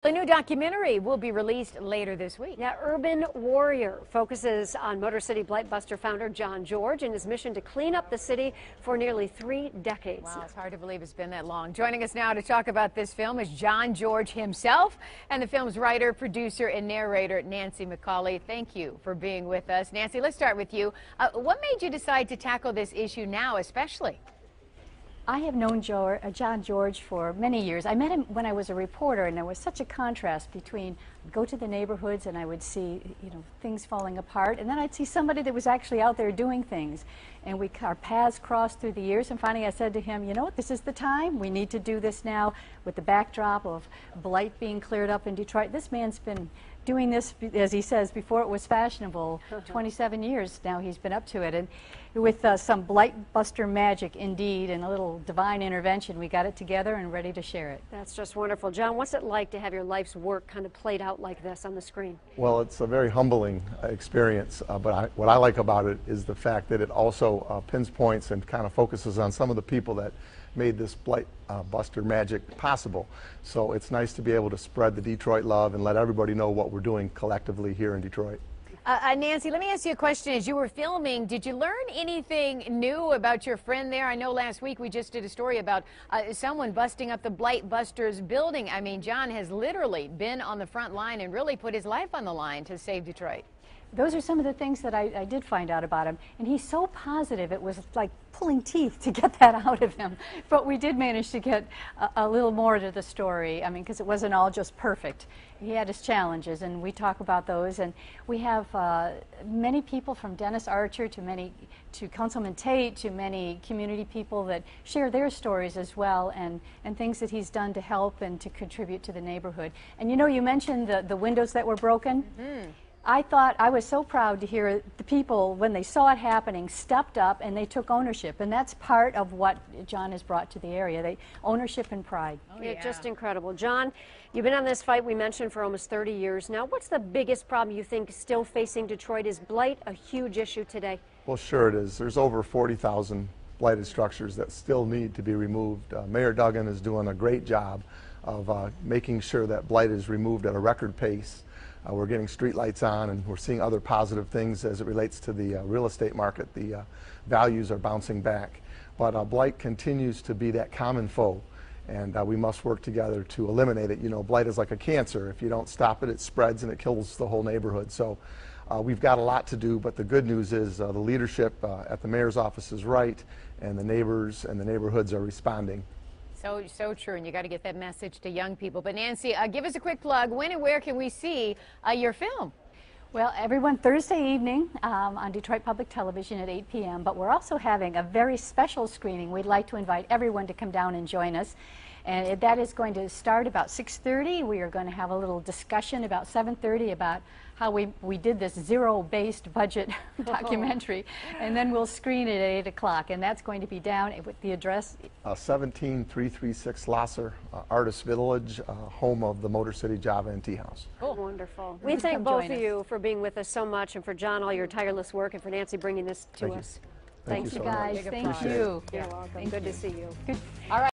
A new documentary will be released later this week. Yeah, Urban Warrior focuses on Motor City Blight Buster founder John George and his mission to clean up the city for nearly 3 decades. Wow, it's hard to believe it's been that long. Joining us now to talk about this film is John George himself and the film's writer, producer, and narrator, Nancy McCauley. Thank you for being with us. Nancy, let's start with you. What made you decide to tackle this issue now, especially? I have known John George for many years. I met him when I was a reporter, and there was such a contrast between I'd go to the neighborhoods and I would see, things falling apart, and then I'd see somebody that was actually out there doing things. And our paths crossed through the years, and finally I said to him, this is the time. We need to do this now with the backdrop of blight being cleared up in Detroit. This man's been doing this, as he says, before it was fashionable. 27 years now he's been up to it, and with some Blight Buster magic indeed and a little divine intervention, we got it together and ready to share it. That's just wonderful. John, what's it like to have your life's work kind of played out like this on the screen? Well, it's a very humbling experience, but what I like about it is the fact that it also pinpoints and kind of focuses on some of the people that made this Blight Buster magic possible. So it's nice to be able to spread the Detroit love and let everybody know what we're doing collectively here in Detroit. Nancy, let me ask you a question. As you were filming, did you learn anything new about your friend there? I know last week we just did a story about someone busting up the Blight Busters building. I mean, John has literally been on the front line and really put his life on the line to save Detroit. Those are some of the things that I did find out about him, and he's so positive it was like pulling teeth to get that out of him. But we did manage to get a little more to the story, because it wasn't all just perfect. He had his challenges, and we talk about those, and we have many people from Dennis Archer to Councilman Tate to many community people that share their stories as well, and things that he's done to help and to contribute to the neighborhood. And you mentioned the windows that were broken. Mm-hmm. I was so proud to hear the people, when they saw it happening, stepped up and they took ownership. And that's part of what John has brought to the area, ownership and pride. Oh, yeah. Just incredible. John, you've been on this fight, we mentioned, for almost 30 years now. What's the biggest problem you think still facing Detroit? Is blight a huge issue today? Well, sure it is. There's over 40,000 blighted structures that still need to be removed. Mayor Duggan is doing a great job of making sure that blight is removed at a record pace. We're getting street lights on, and we're seeing other positive things as it relates to the real estate market. The values are bouncing back. But blight continues to be that common foe, and we must work together to eliminate it. Blight is like a cancer. If you don't stop it, it spreads and it kills the whole neighborhood. So we've got a lot to do, but the good news is the leadership at the mayor's office is right, and the neighbors and the neighborhoods are responding. So true, and you got to get that message to young people. But Nancy, give us a quick plug. When and where can we see your film? Well, everyone, Thursday evening on Detroit Public Television at 8 p.m. But we're also having a very special screening. We'd like to invite everyone to come down and join us. And that is going to start about 6:30. We are going to have a little discussion about 7:30 about how we did this zero-based budget documentary. And then we'll screen it at 8 o'clock. And that's going to be down with the address. 17336 Lasser, Artist Village, home of the Motor City Java and Tea House. Cool. Wonderful. We thank both of you for being with us so much, and for John, all your tireless work, and for Nancy bringing this to us. Thank you guys. Thank you. You're welcome. Good to see you. All right.